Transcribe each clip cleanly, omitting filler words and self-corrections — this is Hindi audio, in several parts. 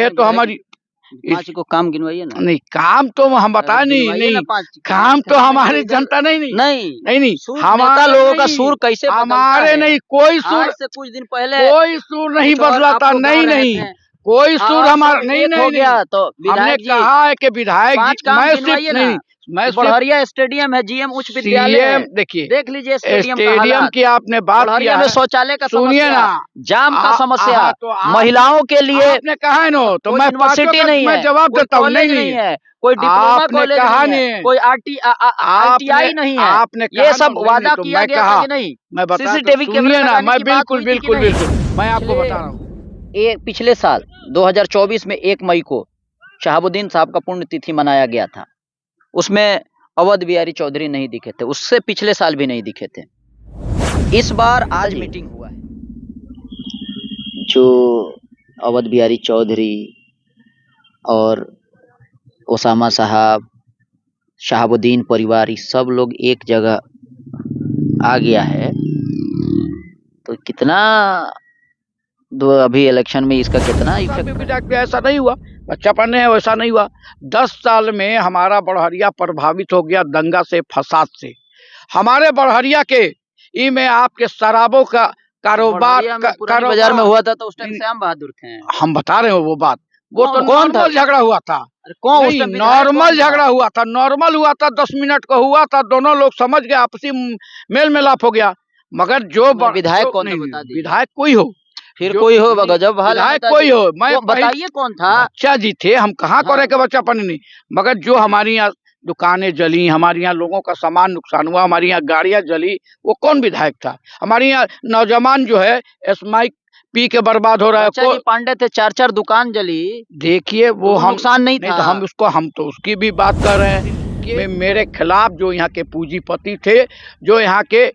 है तो हमारी 5 को काम गिनवाइए ना। नहीं, काम तो हम बता नहीं, काम तो हमारी जनता नहीं हमारा लोगों का सुर कैसे हमारे नहीं, कोई सुर से कुछ दिन पहले कोई सुर नहीं बदला था, नहीं कोई सुर हमारा नहीं हो गया। तो हमने कहा है कि विधायक मैं बढ़िया स्टेडियम है, जीएम उच्च विद्यालय, देखिए देख लीजिए स्टेडियम की आपने बात किया है, शौचालय का सुनिए ना, जाम का समस्या, तो महिलाओं के लिए आपने कहा है ना, तो मैं यूनिवर्सिटी नहीं है, जवाब देता हूँ, नहीं है, कोई डिप्लोमा कॉलेज नहीं है, कोई आईटीआई नहीं है, आपने ये सब वादा किया गया था कि नहीं। मैं सीसीटीवी कैमरे ना, मैं बिल्कुल मैं आपको बता रहा हूँ। पिछले साल 2024 में 1 मई को शहाबुद्दीन साहब का पुण्यतिथि मनाया गया था, उसमें अवध बिहारी चौधरी नहीं दिखे थे, उससे पिछले साल भी नहीं दिखे थे। इस बार आज मीटिंग हुआ है, जो अवध बिहारी चौधरी और ओसामा साहब, शहाबुद्दीन परिवार, सब लोग एक जगह आ गया है, तो कितना अभी इलेक्शन में इसका कितना इफेक्ट। ऐसा नहीं हुआ, बच्चा पढ़ने है वैसा नहीं हुआ। 10 साल में हमारा बड़हरिया प्रभावित हो गया दंगा से, फसाद से। हमारे बड़हरिया के ई में आपके शराबों का कारोबार बाजार में हुआ था, तो उस टाइम श्याम बहादुर थे। हम बता रहे हो वो बात, वो तो नॉर्मल झगड़ा हुआ था। कौन नॉर्मल झगड़ा हुआ था, नॉर्मल हुआ था, 10 मिनट का हुआ था, दोनों लोग समझ गए, आपसी मेल मिलाप हो गया। मगर जो विधायक कौन था, विधायक कोई हो, फिर कोई हो, गजब विधायक कोई हो, मैं बताइए कौन था। बच्चा जी थे, हम कहाँ करे के बच्चा पानी नहीं। मगर जो हमारी यहाँ दुकानें जली, हमारे यहाँ लोगों का सामान नुकसान हुआ, हमारी यहाँ गाड़ियां जली, वो कौन विधायक था। हमारे यहाँ नौजवान जो है एस्माइक पी के बर्बाद हो रहा है। पांडे थे, 4 दुकान जली, देखिए वो हम नुकसान नहीं था। तो हम तो उसकी भी बात कर रहे हैं कि मेरे खिलाफ जो यहाँ के पूंजीपति थे, जो यहाँ के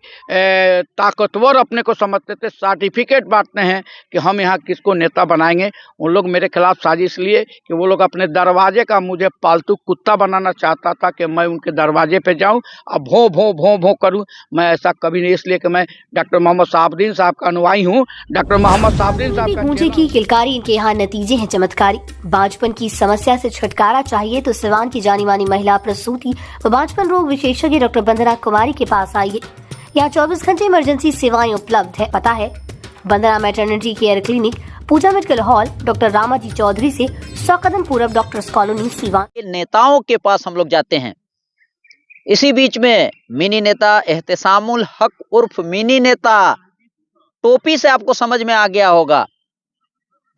ताकतवर अपने को समझते थे, सर्टिफिकेट बांटते हैं कि हम यहाँ किसको नेता बनाएंगे, उन लोग मेरे खिलाफ साजिश लिए कि वो लोग अपने दरवाजे का मुझे पालतू कुत्ता बनाना चाहता था कि मैं उनके दरवाजे पे जाऊं और भों भों भों भों करूं। मैं ऐसा कभी नहीं, इसलिए कि मैं डॉक्टर मोहम्मद शहाबुद्दीन साहब का अनुयायी हूँ। डॉक्टर मोहम्मद शहाबुद्दीन साहब का गूंजे की किलकारी, इनके यहाँ नतीजे हैं चमत्कारी। बांझपन की समस्या से छुटकारा चाहिए तो सिवान की जानी मानी महिला प्रसूति व बांझपन रोग विशेषज्ञ डॉक्टर वंदना कुमारी के पास आइए। यहाँ 24 घंटे इमरजेंसी सेवाएं उपलब्ध है। पता है Vandana maternity care clinic, Pooja medical hall, doctor Ramaji Chaudhary से 100 कदम पूरब डॉक्टर्स कॉलोनी सिवान। नेताओं के पास हम लोग जाते हैं। इसी बीच में मिनी नेता एहतेसामुल हक उर्फ मिनी नेता, टोपी से आपको समझ में आ गया होगा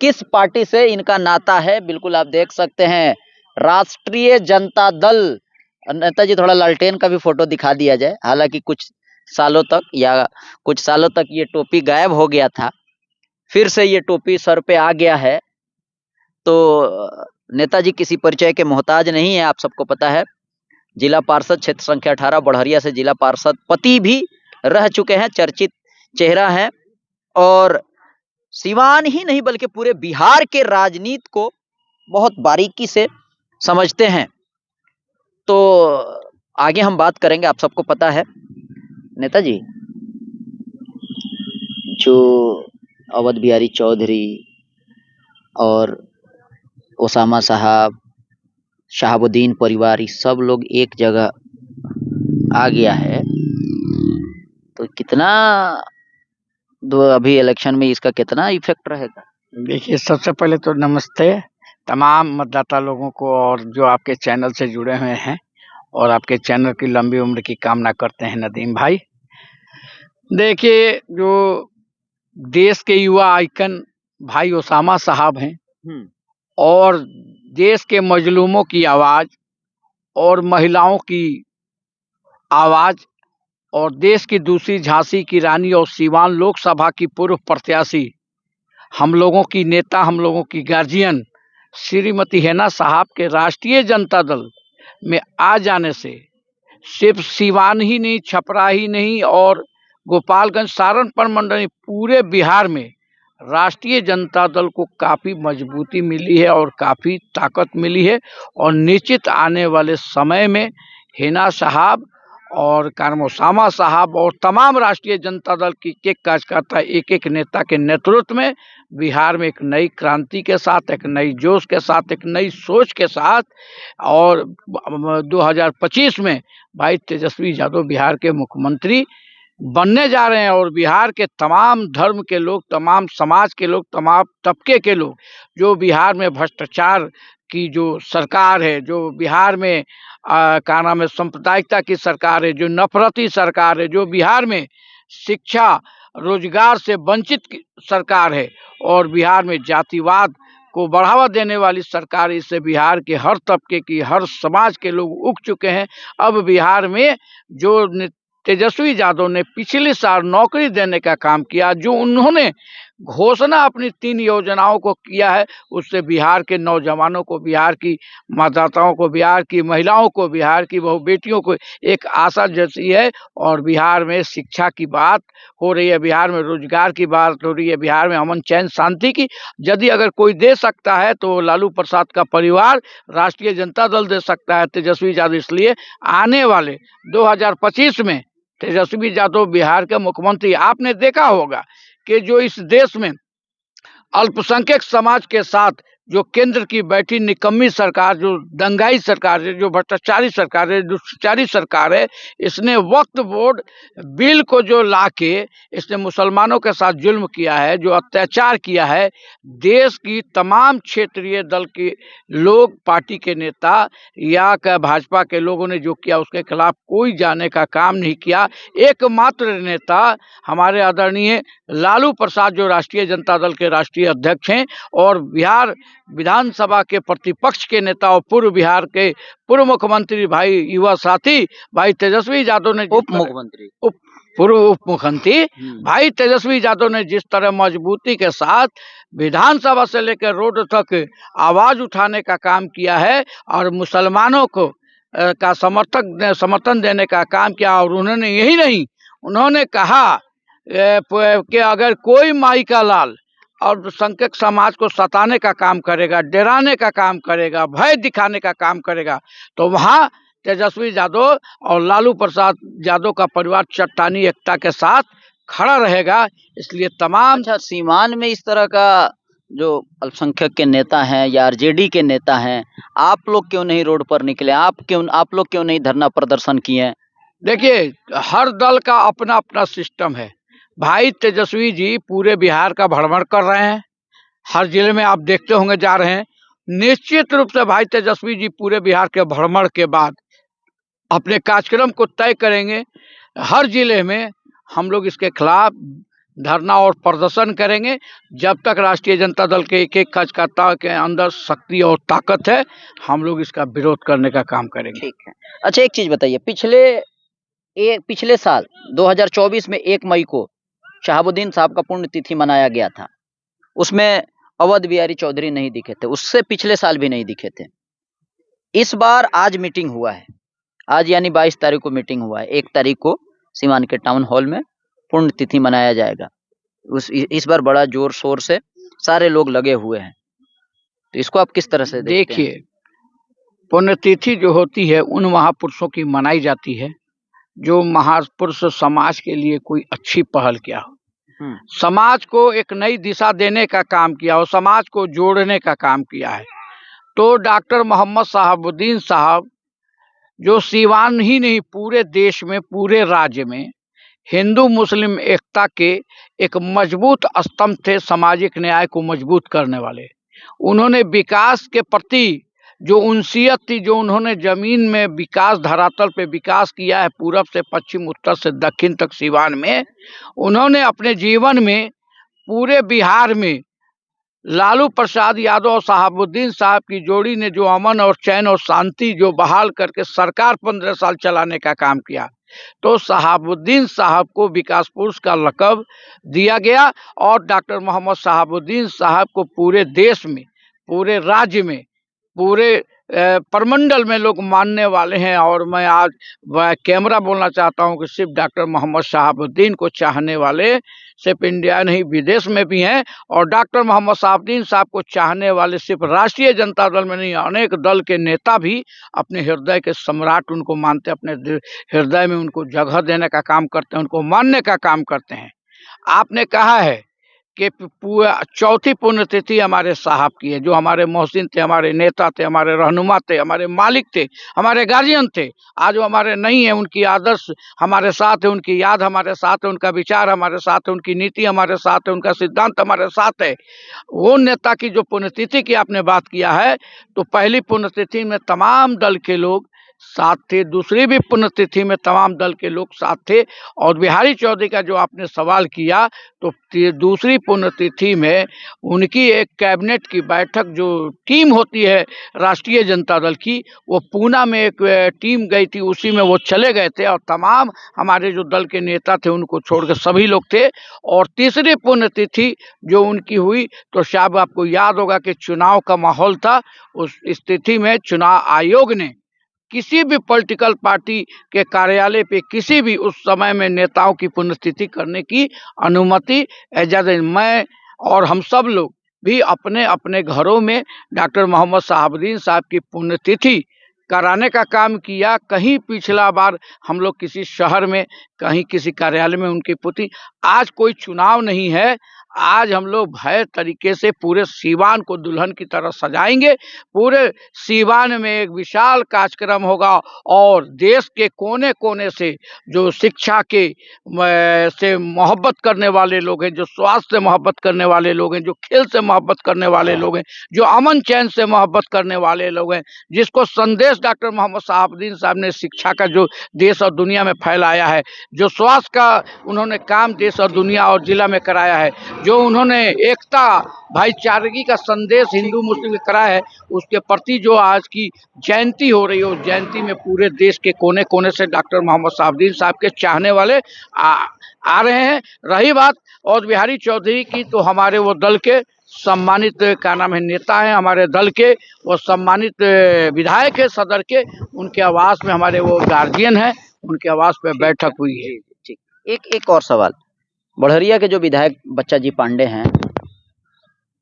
किस पार्टी से इनका नाता है। बिल्कुल आप देख सकते हैं, राष्ट्रीय जनता दल। नेताजी थोड़ा लालटेन का भी फोटो दिखा दिया जाए। हालांकि कुछ सालों तक ये टोपी गायब हो गया था, फिर से ये टोपी सर पे आ गया है। तो नेताजी किसी परिचय के मोहताज नहीं है, आप सबको पता है। जिला पार्षद क्षेत्र संख्या 18 बढ़हरिया से जिला पार्षद पति भी रह चुके हैं, चर्चित चेहरा है, और सिवान ही नहीं बल्कि पूरे बिहार के राजनीति को बहुत बारीकी से समझते हैं। तो आगे हम बात करेंगे, आप सबको पता है नेताजी जो अवध बिहारी चौधरी और ओसामा साहब, शहाबुद्दीन परिवार, सब लोग एक जगह आ गया है, तो कितना अभी इलेक्शन में इसका कितना इफेक्ट रहेगा। देखिए, सबसे पहले तो नमस्ते तमाम मतदाता लोगों को, और जो आपके चैनल से जुड़े हुए हैं, और आपके चैनल की लंबी उम्र की कामना करते हैं नदीम भाई। देखिए, जो देश के युवा आइकन भाई ओसामा साहब हैं, और देश के मजलूमों की आवाज और महिलाओं की आवाज, और देश की दूसरी झांसी की रानी और सीवान लोकसभा की पूर्व प्रत्याशी, हम लोगों की नेता, हम लोगों की गार्जियन श्रीमती हेना साहब के राष्ट्रीय जनता दल में आ जाने से सिर्फ सीवान ही नहीं, छपरा ही नहीं, और गोपालगंज, सारनपुर मंडल, पूरे बिहार में राष्ट्रीय जनता दल को काफ़ी मजबूती मिली है और काफ़ी ताकत मिली है। और निश्चित आने वाले समय में हेना साहब और कारम ओसामा साहब और तमाम राष्ट्रीय जनता दल की एक कार्यकर्ता, एक एक नेता के नेतृत्व में बिहार में एक नई क्रांति के साथ, एक नई जोश के साथ, एक नई सोच के साथ और 2025 में भाई तेजस्वी यादव बिहार के मुख्यमंत्री बनने जा रहे हैं। और बिहार के तमाम धर्म के लोग, तमाम समाज के लोग, तमाम तबके के लोग, जो बिहार में भ्रष्टाचार की जो सरकार है, जो बिहार में क्या नाम है सांप्रदायिकता की सरकार है, जो नफरती सरकार है, जो बिहार में शिक्षा रोजगार से वंचित सरकार है और बिहार में जातिवाद को बढ़ावा देने वाली सरकार, इससे बिहार के हर तबके की, हर समाज के लोग उग चुके हैं। अब बिहार में जो तेजस्वी यादव ने पिछले साल नौकरी देने का काम किया, जो उन्होंने घोषणा अपनी 3 योजनाओं को किया है, उससे बिहार के नौजवानों को, बिहार की मतदाताओं को, बिहार की महिलाओं को, बिहार की बहु बेटियों को एक आशा जैसी है। और बिहार में शिक्षा की बात हो रही है, बिहार में रोजगार की बात हो रही है, बिहार में अमन चैन शांति की यदि अगर कोई दे सकता है तो लालू प्रसाद का परिवार, राष्ट्रीय जनता दल दे सकता है, तेजस्वी यादव। इसलिए आने वाले 2025 में तेजस्वी यादव बिहार के मुख्यमंत्री। आपने देखा होगा कि जो इस देश में अल्पसंख्यक समाज के साथ जो केंद्र की बैठी निकम्मी सरकार, जो दंगाई सरकार है, जो भ्रष्टाचारी सरकार है, दुष्टाचारी सरकार है, इसने वक्फ बोर्ड बिल को जो लाके इसने मुसलमानों के साथ जुल्म किया है, जो अत्याचार किया है, देश की तमाम क्षेत्रीय दल के लोग, पार्टी के नेता या भाजपा के लोगों ने जो किया उसके खिलाफ कोई जाने का काम नहीं किया। एकमात्र नेता हमारे आदरणीय लालू प्रसाद, जो राष्ट्रीय जनता दल के राष्ट्रीय अध्यक्ष हैं और बिहार विधानसभा के प्रतिपक्ष के नेता और पूर्व बिहार के पूर्व मुख्यमंत्री भाई युवा साथी भाई तेजस्वी यादव ने, पूर्व उप मुख्यमंत्री भाई तेजस्वी यादव ने जिस तरह मजबूती के साथ विधानसभा से लेकर रोड तक आवाज उठाने का काम किया है और मुसलमानों को का समर्थन देने का काम किया। और उन्होंने यही नहीं, उन्होंने कहा कि अगर कोई माई का लाल और संख्यक समाज को सताने का काम करेगा, डराने का काम करेगा, भय दिखाने का काम करेगा, तो वहाँ तेजस्वी यादव और लालू प्रसाद यादव का परिवार चट्टानी एकता के साथ खड़ा रहेगा। इसलिए तमाम सीमान में इस तरह का जो अल्पसंख्यक के नेता हैं या आरजेडी के नेता हैं, आप लोग क्यों नहीं रोड पर निकले? आप लोग क्यों नहीं धरना प्रदर्शन किए? देखिए, हर दल का अपना अपना सिस्टम है। भाई तेजस्वी जी पूरे बिहार का भ्रमण कर रहे हैं, हर जिले में आप देखते होंगे जा रहे हैं। निश्चित रूप से भाई तेजस्वी जी पूरे बिहार के भ्रमण के बाद अपने कार्यक्रम को तय करेंगे। हर जिले में हम लोग इसके खिलाफ धरना और प्रदर्शन करेंगे जब तक राष्ट्रीय जनता दल के एक एक कार्यकर्ता के अंदर शक्ति और ताकत है, हम लोग इसका विरोध करने का काम करेंगे। ठीक है। अच्छा, एक चीज बताइए, पिछले साल 2024 में 1 मई को शहाबुद्दीन साहब का पुण्यतिथि मनाया गया था, उसमें अवध बिहारी चौधरी नहीं दिखे थे, उससे पिछले साल भी नहीं दिखे थे। इस बार आज मीटिंग हुआ है, आज यानी 22 तारीख को मीटिंग हुआ है, 1 तारीख को सीमान के टाउन हॉल में पुण्यतिथि मनाया जाएगा। इस बार बड़ा जोर शोर से सारे लोग लगे हुए हैं, तो इसको आप किस तरह से देखते हैं? देखिए, पुण्यतिथि जो होती है उन महापुरुषों की मनाई जाती है जो महापुरुष समाज के लिए कोई अच्छी पहल किया हो, समाज को एक नई दिशा देने का काम किया हो, समाज को जोड़ने का काम किया है। तो डॉक्टर मोहम्मद शहाबुद्दीन साहब जो सीवान ही नहीं पूरे देश में, पूरे राज्य में हिंदू मुस्लिम एकता के एक मजबूत स्तंभ थे, सामाजिक न्याय को मजबूत करने वाले। उन्होंने विकास के प्रति जो उनसियत थी, जो उन्होंने जमीन में विकास, धरातल पे विकास किया है, पूरब से पश्चिम, उत्तर से दक्षिण तक सीवान में, उन्होंने अपने जीवन में पूरे बिहार में लालू प्रसाद यादव और शहाबुद्दीन साहब की जोड़ी ने जो अमन और चैन और शांति जो बहाल करके सरकार 15 साल चलाने का काम किया, तो शहाबुद्दीन साहब को विकास पुरुष का लक़ब दिया गया। और डॉक्टर मोहम्मद शहाबुद्दीन साहब को पूरे देश में, पूरे राज्य में, पूरे परमंडल में लोग मानने वाले हैं। और मैं आज कैमरा बोलना चाहता हूं कि सिर्फ डॉक्टर मोहम्मद शहाबुद्दीन को चाहने वाले सिर्फ इंडिया नहीं विदेश में भी हैं, और डॉक्टर मोहम्मद शहाबुद्दीन साहब को चाहने वाले सिर्फ राष्ट्रीय जनता दल में नहीं, अनेक दल के नेता भी अपने हृदय के सम्राट उनको मानते हैं, अपने हृदय में उनको जगह देने का काम करते हैं, उनको मानने का काम करते हैं। आपने कहा है कि चौथी पुण्यतिथि हमारे साहब की है, जो हमारे मोहसिन थे, हमारे नेता थे, हमारे रहनुमा थे, हमारे मालिक थे, हमारे गार्जियन थे। आज वो हमारे नहीं है, उनकी आदर्श हमारे साथ है, उनकी याद हमारे साथ है, उनका विचार हमारे साथ है, उनकी नीति हमारे साथ है, उनका सिद्धांत हमारे साथ है। वो नेता की जो पुण्यतिथि की आपने बात किया है, तो पहली पुण्यतिथि में तमाम दल के लोग साथ थे, दूसरी भी पुण्यतिथि में तमाम दल के लोग साथ थे। और बिहारी चौधरी का जो आपने सवाल किया, तो दूसरी पुण्यतिथि में उनकी एक कैबिनेट की बैठक, जो टीम होती है राष्ट्रीय जनता दल की, वो पूना में एक टीम गई थी, उसी में वो चले गए थे, और तमाम हमारे जो दल के नेता थे उनको छोड़कर सभी लोग थे। और तीसरी पुण्यतिथि जो उनकी हुई, तो शायद आपको याद होगा कि चुनाव का माहौल था। उस स्थिति में चुनाव आयोग ने किसी भी पॉलिटिकल पार्टी के कार्यालय पे किसी भी उस समय में नेताओं की पुण्यतिथि करने की अनुमति इजाजत, मैं और हम सब लोग भी अपने अपने घरों में डॉक्टर मोहम्मद शहाबुद्दीन साहब की पुण्यतिथि कराने का काम किया। कहीं पिछला बार हम लोग किसी शहर में, कहीं किसी कार्यालय में उनकी पुति। आज कोई चुनाव नहीं है, आज हम लोग भय तरीके से पूरे सीवान को दुल्हन की तरह सजाएंगे। पूरे सीवान में एक विशाल कार्यक्रम होगा, और देश के कोने कोने से जो शिक्षा के से मोहब्बत करने वाले लोग हैं, जो स्वास्थ्य से मोहब्बत करने वाले लोग हैं, जो खेल से मोहब्बत करने वाले लोग हैं, जो अमन चैन से मोहब्बत करने वाले लोग हैं, जिसको संदेश डॉक्टर मोहम्मद शहाबुद्दीन साहब ने शिक्षा का जो देश और दुनिया में फैलाया है, जो स्वास्थ्य का उन्होंने काम देश और दुनिया और जिला में कराया है, जो उन्होंने एकता भाईचारगी का संदेश हिंदू मुस्लिम कराया है, उसके प्रति जो आज की जयंती हो रही है, उस जयंती में पूरे देश के कोने कोने से डॉक्टर मोहम्मद शहाबुद्दीन साहब के चाहने वाले आ रहे हैं। रही बात और बिहारी चौधरी की, तो हमारे वो दल के सम्मानित क्या नाम है नेता हैं, हमारे दल के वो सम्मानित विधायक है सदर के, उनके आवास में हमारे वो गार्जियन हैं, उनके आवास पे बैठक हुई है। ठीक, एक और सवाल, बढ़रिया के जो विधायक बच्चा जी पांडे हैं,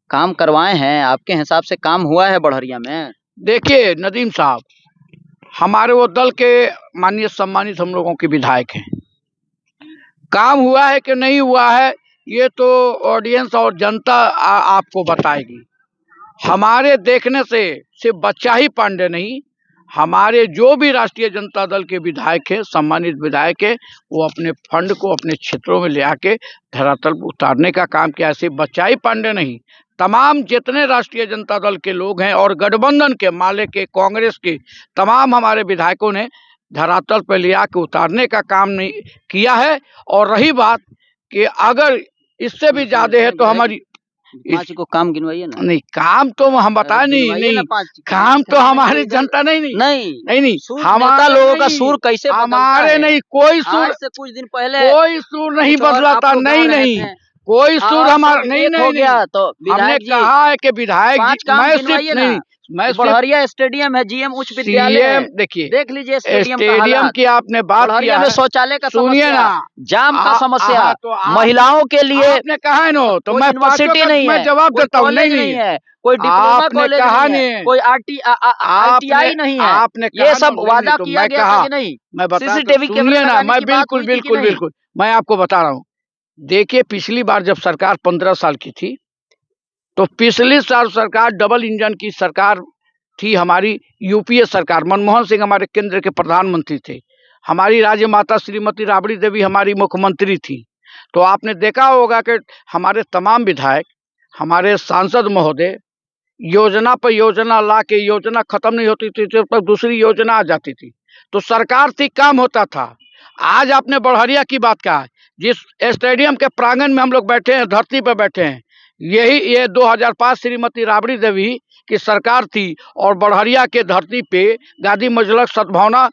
काम करवाए हैं, आपके हिसाब से काम हुआ है बढ़रिया में? देखिए नदीम साहब, हमारे वो दल के माननीय सम्मानित हम लोगों के विधायक हैं। काम हुआ है कि नहीं हुआ है, ये तो ऑडियंस और जनता आपको बताएगी। हमारे देखने से सिर्फ बच्चा ही पांडे नहीं, हमारे जो भी राष्ट्रीय जनता दल के विधायक हैं, सम्मानित विधायक हैं, वो अपने फंड को अपने क्षेत्रों में ले आके धरातल पर उतारने का काम किया। सिर्फ बच्चा ही पांडे नहीं, तमाम जितने राष्ट्रीय जनता दल के लोग हैं और गठबंधन के, माले के, कांग्रेस के तमाम हमारे विधायकों ने धरातल पर ले आके उतारने का काम नहीं किया है। और रही बात कि अगर इससे भी ज्यादा है तो हमारी पांच को काम गिनवाइए ना। नहीं, काम तो हम बताए नहीं, काम तो हमारी जनता नहीं हमारा लोगों का सुर कैसे हमारे नहीं, कोई सुर से कुछ दिन पहले कोई सुर नहीं बदलाता, नहीं कोई सुर हमारा नहीं हो गया। तो हमने कहा है कि विधायक मैं सिर्फ नहीं, मैं बढ़रिया स्टेडियम है, जीएम उच्च विद्यालय, देखिए देख लीजिए स्टेडियम की आपने बात किया में शौचालय का सुनिए ना, जाम का समस्या, महिलाओं के लिए आपने कहा है नो, तो मैं यूनिवर्सिटी नहीं है, मैं जवाब देता हूँ, नहीं है, कोई डिप्लोमा कॉलेज नहीं है, कोई आईटीआई नहीं है, आपने ये सब वादा किया गया था कि नहीं? मैं सीसीटीवी सुनिए ना, मैं बिल्कुल मैं आपको बता रहा हूँ। देखिए पिछली बार जब सरकार 15 साल की थी, तो पिछली साल सरकार डबल इंजन की सरकार थी हमारी, यूपीए सरकार। मनमोहन सिंह हमारे केंद्र के प्रधानमंत्री थे, हमारी राज्य माता श्रीमती राबड़ी देवी हमारी मुख्यमंत्री थी। तो आपने देखा होगा कि हमारे तमाम विधायक, हमारे सांसद महोदय योजना पर योजना ला के, योजना खत्म नहीं होती थी जब तक दूसरी योजना आ जाती थी, तो सरकार थी, काम होता था। आज आपने बढ़रिया की बात कहा, जिस स्टेडियम के प्रांगण में हम लोग बैठे हैं, धरती पर बैठे हैं, ये 2005 श्रीमती राबड़ी देवी की सरकार थी, और बढ़रिया के धरती पे गादी मजलक सद्भावना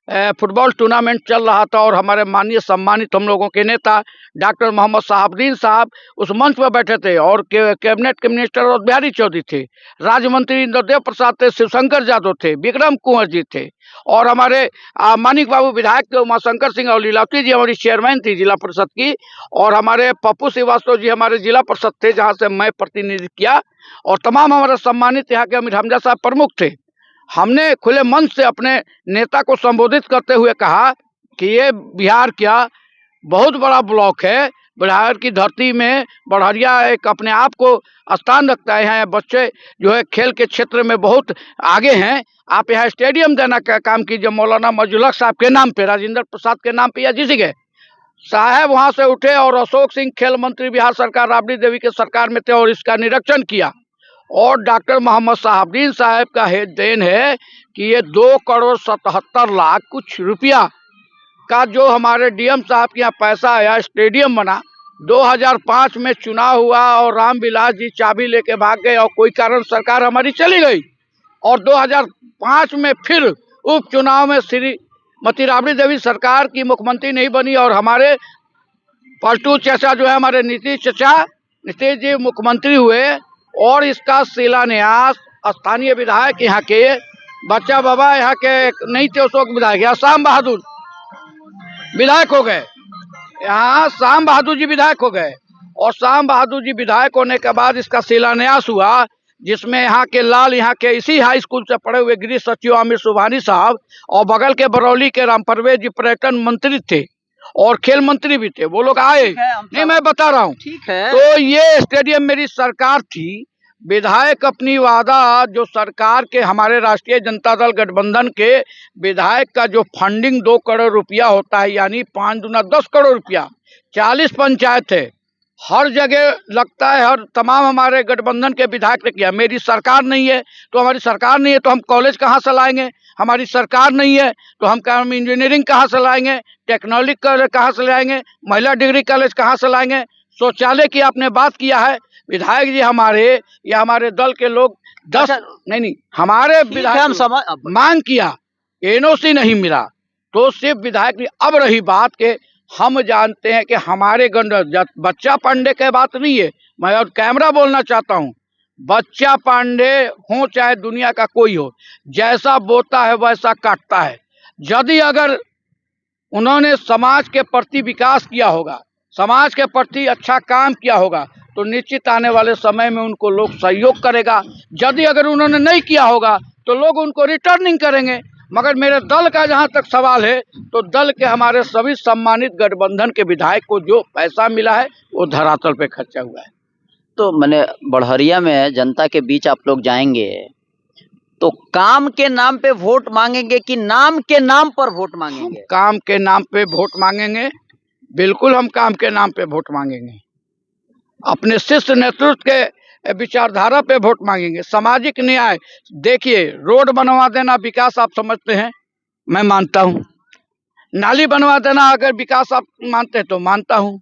फुटबॉल टूर्नामेंट चल रहा था और हमारे माननीय सम्मानित हम लोगों के नेता डॉक्टर मोहम्मद शहाबुद्दीन साहब उस मंच पर बैठे थे और कैबिनेट के मिनिस्टर और बिहारी चौधरी थे, राज्य मंत्री इंद्रदेव प्रसाद थे, शिवशंकर यादव थे, विक्रम कुंवर जी थे और हमारे मानिक बाबू विधायक थे, उमाशंकर सिंह और लीलावती जी हमारी चेयरमैन थी जिला परिषद की, और हमारे पप्पू श्रीवास्तव जी हमारे जिला परिषद थे जहाँ से मैं प्रतिनिधित्व किया, और तमाम हमारे सम्मानित यहाँ के अमीर हमजा साहब प्रमुख थे। हमने खुले मंच से अपने नेता को संबोधित करते हुए कहा कि ये बिहार क्या बहुत बड़ा ब्लॉक है, बिहार की धरती में बड़हरिया एक अपने आप को स्थान रखता है, यहाँ बच्चे जो है खेल के क्षेत्र में बहुत आगे हैं, आप यहाँ स्टेडियम देना का काम कीजिए मौलाना मजलुल हक साहब के नाम पे, राजेंद्र प्रसाद के नाम पे या जिसी के साहब वहाँ से उठे और अशोक सिंह खेल मंत्री बिहार सरकार राबड़ी देवी के सरकार में थे और इसका निरीक्षण किया, और डॉक्टर मोहम्मद शहाबुद्दीन साहब का देन है कि ये 2,77,00,000 कुछ रुपया का जो हमारे डीएम साहब के यहाँ पैसा आया, स्टेडियम बना। 2005 में चुनाव हुआ और रामविलास जी चाबी लेके भाग गए और कोई कारण सरकार हमारी चली गई, और 2005 में फिर उपचुनाव में श्रीमती राबड़ी देवी सरकार की मुख्यमंत्री नहीं बनी और हमारे पलटू चाचा जो है हमारे नीतीश जी मुख्यमंत्री हुए, और इसका शिलान्यास स्थानीय विधायक यहाँ के बच्चा बाबा यहाँ के नहीं थे अशोक विधायक, यहाँ शाम बहादुर विधायक हो गए, यहाँ शाम बहादुर जी विधायक हो गए, और शाम बहादुर जी विधायक होने के बाद इसका शिलान्यास हुआ, जिसमें यहाँ के लाल यहाँ के इसी हाई स्कूल से पढ़े हुए गृह सचिव आमिर सुबहानी साहब और बगल के बरौली के राम परवेज जी पर्यटन मंत्री थे और खेल मंत्री भी थे, वो लोग आए नहीं, मैं बता रहा हूँ, ठीक है। तो ये स्टेडियम मेरी सरकार थी, विधायक अपनी वादा जो सरकार के हमारे राष्ट्रीय जनता दल गठबंधन के विधायक का जो फंडिंग 2 करोड़ रुपया होता है, यानी 5 दूना 10 करोड़ रुपया, 40 पंचायत है, हर जगह लगता है, हर तमाम हमारे गठबंधन के विधायक ने किया। मेरी सरकार नहीं है तो हमारी सरकार नहीं है तो हम कॉलेज कहाँ से लाएंगे, हमारी सरकार नहीं है तो हम इंजीनियरिंग कहाँ से लाएंगे, टेक्नोलॉजी कॉलेज कहाँ से लाएंगे, महिला डिग्री कॉलेज कहाँ से लाएंगे, शौचालय की आपने बात किया है, विधायक जी हमारे या हमारे दल के लोग 10 नहीं हमारे विधायक मांग किया, एनओसी नहीं मिला, तो सिर्फ विधायक ने। अब रही बात के हम जानते हैं कि हमारे बच्चा पांडे की बात नहीं है, मैं और कैमरा बोलना चाहता हूँ, बच्चा पांडे हो चाहे दुनिया का कोई हो, जैसा बोता है वैसा काटता है। यदि अगर उन्होंने समाज के प्रति विकास किया होगा, समाज के प्रति अच्छा काम किया होगा, तो निश्चित आने वाले समय में उनको लोग सहयोग करेगा। यदि अगर उन्होंने नहीं किया होगा तो लोग उनको रिटर्निंग करेंगे। मगर मेरे दल का जहां तक सवाल है, तो दल के हमारे सभी सम्मानित गठबंधन के विधायक को जो पैसा मिला है वो धरातल पे खर्चा हुआ है। तो मैंने बड़हरिया में जनता के बीच आप लोग जाएंगे तो काम के नाम पे वोट मांगेंगे कि नाम के नाम पर वोट मांगेंगे? काम के नाम पे वोट मांगेंगे, बिल्कुल हम काम के नाम पे वोट मांगेंगे, अपने शिष्ट नेतृत्व के विचारधारा पे वोट मांगेंगे। सामाजिक न्याय, देखिए रोड बनवा देना विकास आप समझते हैं, मैं मानता हूँ, नाली बनवा देना अगर विकास आप मानते हैं तो मानता हूँ,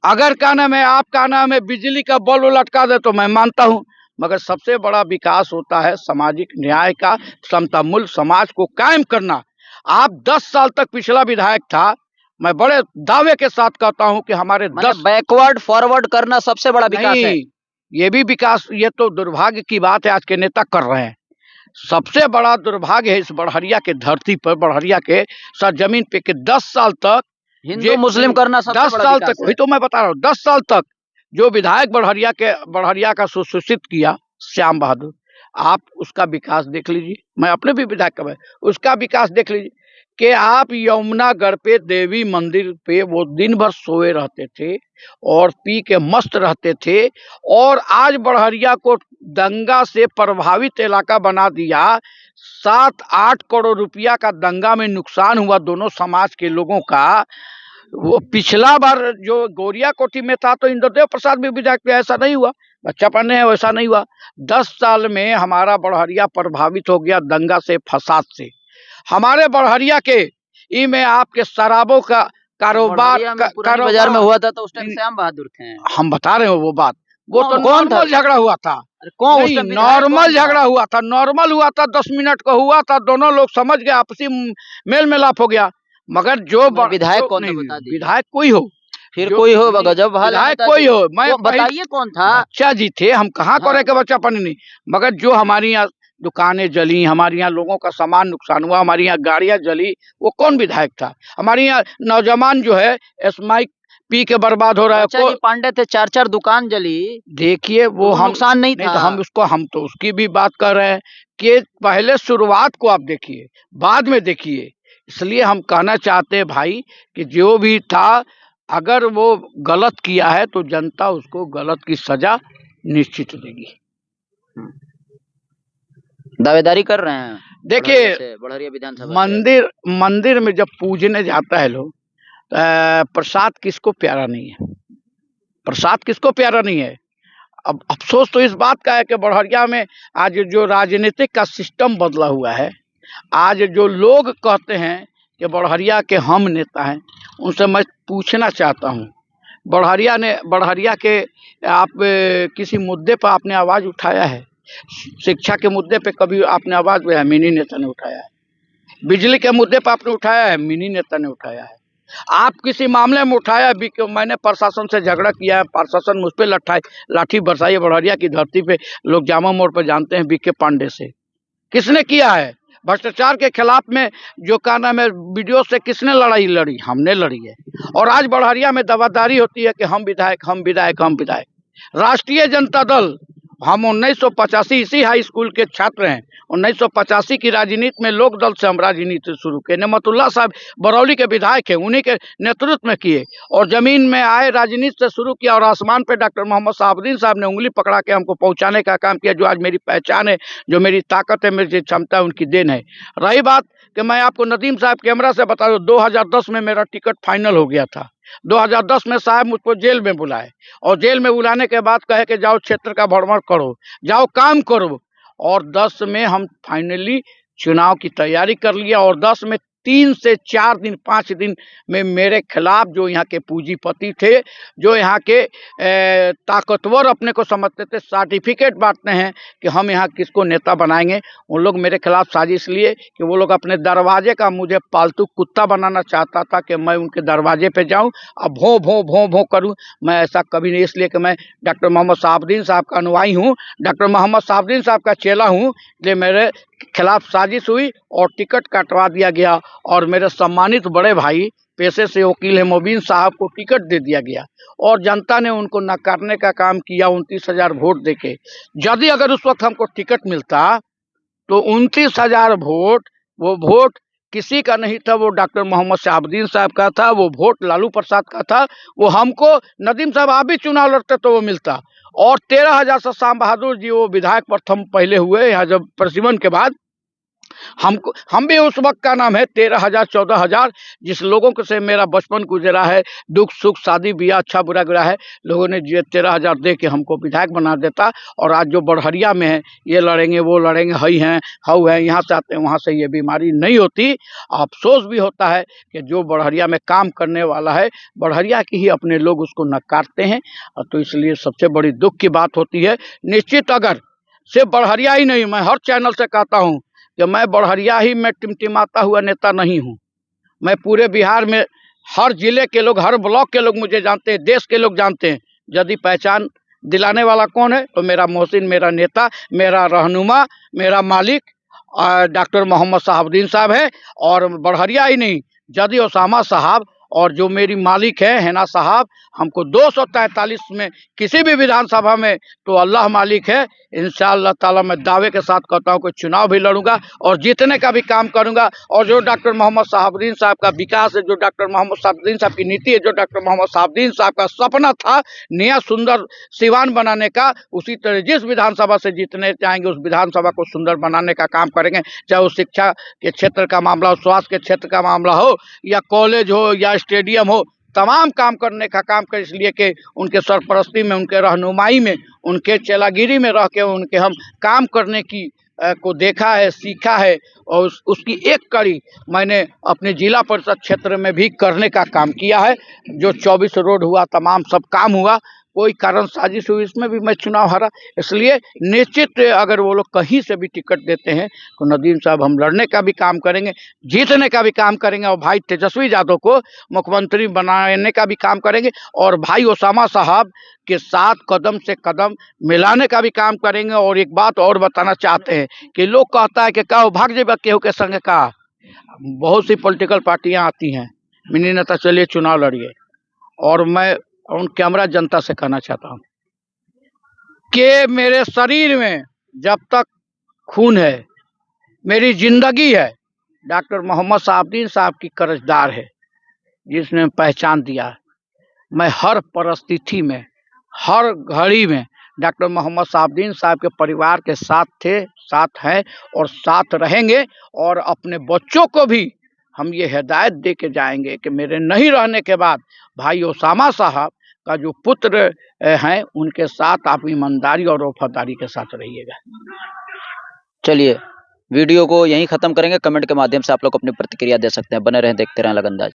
अगर का नाम है आपका नाम है बिजली का बल्ब लटका दे तो मैं मानता हूँ, मगर सबसे बड़ा विकास होता है सामाजिक न्याय का, समता मूल समाज को कायम करना। आप 10 साल तक पिछला विधायक था, मैं बड़े दावे के साथ कहता हूं कि हमारे 10 बैकवर्ड फॉरवर्ड करना सबसे बड़ा विकास है। ये भी विकास, ये तो दुर्भाग्य की बात है आज के नेता कर रहे हैं। सबसे बड़ा दुर्भाग्य है इस बड़हरिया के धरती पर, बड़हरिया के सरजमीन पे कि 10 साल तक हिंदू मुस्लिम करना सबसे 10 साल तक, वही तो मैं बता रहा हूँ, 10 साल तक जो विधायक बड़हरिया का सुसूचित किया श्याम बहादुर, आप उसका विकास देख लीजिए, मैं अपने भी विधायक का उसका विकास देख लीजिए कि आप यमुनागढ़ पे देवी मंदिर पे वो दिन भर सोए रहते थे और पी के मस्त रहते थे, और आज बड़हरिया को दंगा से प्रभावित इलाका बना दिया। 7-8 करोड़ रुपया का दंगा में नुकसान हुआ दोनों समाज के लोगों का। वो पिछला बार जो गोरिया कोठी में था तो इंद्रदेव प्रसाद भी विधायक थे, ऐसा नहीं हुआ, बच्चा पढ़ने है वैसा नहीं हुआ। 10 साल में हमारा बड़हरिया प्रभावित हो गया दंगा से, फसाद से। हमारे बड़हरिया के में आपके शराबों का कारोबार बाजार में हुआ था तो उस टाइम श्याम बहादुर थे, हम बता रहे हो वो बात, वो तो कौन था? नॉर्मल झगड़ा हुआ था। अरे कौन? उस नहीं, टाइम विधायक नॉर्मल कौन था? झगड़ा हुआ था, नॉर्मल हुआ था, 10 मिनट का हुआ था, दोनों लोग समझ गए, आपसी मेल मिलाप हो गया। मगर जो विधायक जो कौन था नहीं, बता दीजिए। विधायक कोई हो, फिर जो कोई हो, नहीं, गजब हाल है विधायक नेताजी। कोई हो, मैं बताइए कौन था? बच्चा जी थे, हम कहाँ हाँ। करे के बच्चा पानी नहीं। मगर जो हमारी यहाँ दुकानें जली, हमारे यहाँ लोगों का सामान नुकसान हुआ, हमारी यहाँ गाड़ियां जली, वो कौन विधायक था? हमारे यहाँ नौजवान जो है एस्माइक पी के बर्बाद हो रहा है। बच्चा जी पांडे थे, 4-4 दुकान जली। देखिए वो तो हम नुकसान नहीं नहीं था। तो हम तो उसकी भी बात कर रहे हैं कि पहले शुरुआत को आप देखिए, बाद में देखिए। इसलिए हम कहना चाहते हैं भाई कि जो भी था, अगर वो गलत किया है तो जनता उसको गलत की सजा निश्चित देगी। दावेदारी कर रहे हैं। देखिए, बड़हरिया विधानसभा मंदिर में जब पूजने जाता है लोग, प्रसाद किसको प्यारा नहीं है? प्रसाद किसको प्यारा नहीं है? अब अफसोस तो इस बात का है कि बड़हरिया में आज जो राजनीतिक का सिस्टम बदला हुआ है, आज जो लोग कहते हैं कि बड़हरिया के हम नेता हैं, उनसे मैं पूछना चाहता हूं, बड़हरिया के आप किसी मुद्दे पर आपने आवाज उठाया है? शिक्षा के मुद्दे पे कभी आपने आवाज उठाया? मिनी नेता ने उठाया है। बिजली के मुद्दे पर आपने उठाया है? मिनी नेता ने उठाया है। आप किसी मामले में उठाया भी कि मैंने प्रशासन से झगड़ा किया है, प्रशासन मुझ पे लाठी बरसाई है? बड़हरिया की धरती पे लोग जामा मोड़ पर जानते हैं बीके पांडे से। किसने किया है? भ्रष्टाचार के खिलाफ में जो का नाम है वीडियो से किसने लड़ाई लड़ी? हमने लड़ी है। और आज बड़हरिया में दवादारी होती है कि हम विधायक, हम विधायक, हम विधायक। राष्ट्रीय जनता दल, हम 1985 इसी हाई स्कूल के छात्र हैं। 1985 की राजनीति में लोक दल से हम राजनीति शुरू किए। नेमतुल्लाह साहब बरौली के विधायक हैं, उन्हीं के नेतृत्व में किए और जमीन में आए, राजनीति से शुरू किया और आसमान पे डॉक्टर मोहम्मद साहबुद्दीन साहब ने उंगली पकड़ा के हमको पहुंचाने का काम किया। जो आज मेरी पहचान है, जो मेरी ताकत है, मेरी क्षमता है, उनकी देन है। रही बात कि मैं आपको नदीम साहब कैमरा से बता दूं, 2010 में मेरा टिकट फाइनल हो गया था। 2010 में साहब मुझको जेल में बुलाए और जेल में बुलाने के बाद कहे कि जाओ क्षेत्र का भ्रमण करो, जाओ काम करो। और 10 में हम फाइनली चुनाव की तैयारी कर लिया और 10 में 3 से 4 दिन 5 दिन में मेरे खिलाफ जो यहाँ के पूंजीपति थे, जो यहाँ के ताकतवर अपने को समझते थे, सर्टिफिकेट बांटते हैं कि हम यहाँ किसको नेता बनाएंगे, उन लोग मेरे खिलाफ साजिश लिए कि वो लोग अपने दरवाजे का मुझे पालतू कुत्ता बनाना चाहता था कि मैं उनके दरवाजे पे जाऊं और भों भों भों भों करूं। मैं ऐसा कभी नहीं, इसलिए कि मैं डॉक्टर मोहम्मद साहबुद्दीन साहब का अनुयायी हूँ, डॉक्टर मोहम्मद साहबुद्दीन साहब का चेला हूँ। इसलिए मेरे खिलाफ साजिश हुई और टिकट कटवा दिया गया और मेरे सम्मानित बड़े भाई, पेशे से वकील है मोबीन साहब को टिकट दे दिया गया और जनता ने उनको नकारने का काम किया 29,000 वोट देके। यदि अगर उस वक्त हमको टिकट मिलता तो 29,000 वोट, वो वोट किसी का नहीं था, वो डॉक्टर मोहम्मद साहबुद्दीन साहब का था, वो वोट लालू प्रसाद का था। वो हमको, नदीम साहब आप भी चुनाव लड़ते तो वो मिलता। और 13,000 से शाम बहादुर जी वो विधायक प्रथम पहले हुए यहाँ जब प्रसिवन के बाद, हम भी उस वक्त का नाम है 13,000 14,000 जिस लोगों से मेरा बचपन गुजरा है, दुख सुख शादी ब्याह अच्छा बुरा गिरा है, लोगों ने 13,000 दे के हमको विधायक बना देता। और आज जो बड़हरिया में है, ये लड़ेंगे वो लड़ेंगे, हई हैं हाउ है, यहाँ से आते हैं वहाँ से, ये बीमारी नहीं होती। अफसोस भी होता है कि जो बड़हरिया में काम करने वाला है, बड़हरिया की ही अपने लोग उसको नकारते हैं। तो इसलिए सबसे बड़ी दुख की बात होती है। निश्चित अगर सिर्फ बड़हरिया ही नहीं, मैं हर चैनल से कहता हूँ कि मैं बड़हरिया ही में टिमटिमाता हुआ नेता नहीं हूँ। मैं पूरे बिहार में हर जिले के लोग, हर ब्लॉक के लोग मुझे जानते हैं, देश के लोग जानते हैं। यदि पहचान दिलाने वाला कौन है तो मेरा मोहसिन, मेरा नेता, मेरा रहनुमा, मेरा मालिक डॉक्टर मोहम्मद साहबुद्दीन साहब है। और बड़हरिया ही नहीं, यदि ओसामा साहब और जो मेरी मालिक है हैना साहब, हमको 243 में किसी भी विधानसभा में, तो अल्लाह मालिक है। इंशाअल्लाह ताला मैं दावे के साथ कहता हूँ कि चुनाव भी लड़ूंगा और जीतने का भी काम करूंगा। और जो डॉक्टर मोहम्मद साहबुद्दीन साहब का विकास है, जो डॉक्टर मोहम्मद साहबुद्दीन साहब की नीति है, जो डॉक्टर मोहम्मद साहबुद्दीन साहब का सपना था नया सुंदर सिवान बनाने का, उसी तरह जिस विधानसभा से जीतने चाहेंगे उस विधानसभा को सुंदर बनाने का काम करेंगे। चाहे वो शिक्षा के क्षेत्र का मामला हो, स्वास्थ्य के क्षेत्र का मामला हो, या कॉलेज हो, या स्टेडियम हो, तमाम काम करने का काम कर। इसलिए कि उनके सरपरस्ती में, उनके रहनुमाई में, उनके चेलागिरी में रह के उनके हम काम करने की को देखा है, सीखा है। और उसकी एक कड़ी मैंने अपने जिला परिषद क्षेत्र में भी करने का काम किया है। जो 24 रोड हुआ, तमाम सब काम हुआ, कोई कारण साजिश हुई, इसमें भी मैं चुनाव हारा। इसलिए निश्चित अगर वो लोग कहीं से भी टिकट देते हैं तो नदीम साहब हम लड़ने का भी काम करेंगे, जीतने का भी काम करेंगे, और भाई तेजस्वी यादव को मुख्यमंत्री बनाने का भी काम करेंगे, और भाई ओसामा साहब के साथ कदम से कदम मिलाने का भी काम करेंगे। और एक बात और बताना चाहते हैं कि लोग कहता है कि का भाग जेबा केहू के संग का, बहुत सी पॉलिटिकल पार्टियां आती हैं, मिनी नेता चलिए चुनाव लड़िए। और मैं उन कैमरा जनता से कहना चाहता हूं कि मेरे शरीर में जब तक खून है, मेरी जिंदगी है, डॉक्टर मोहम्मद साहबुद्दीन साहब की कर्जदार है, जिसने पहचान दिया। मैं हर परिस्थिति में, हर घड़ी में डॉक्टर मोहम्मद साहबुद्दीन साहब के परिवार के साथ थे, साथ हैं और साथ रहेंगे। और अपने बच्चों को भी हम ये हिदायत दे के जाएंगे कि मेरे नहीं रहने के बाद भाई ओसामा साहब का जो पुत्र हैं, उनके साथ आप ईमानदारी और वफादारी के साथ रहिएगा। चलिए वीडियो को यहीं खत्म करेंगे। कमेंट के माध्यम से आप लोग अपनी प्रतिक्रिया दे सकते हैं। बने रहें, देखते रहें लगनदाज।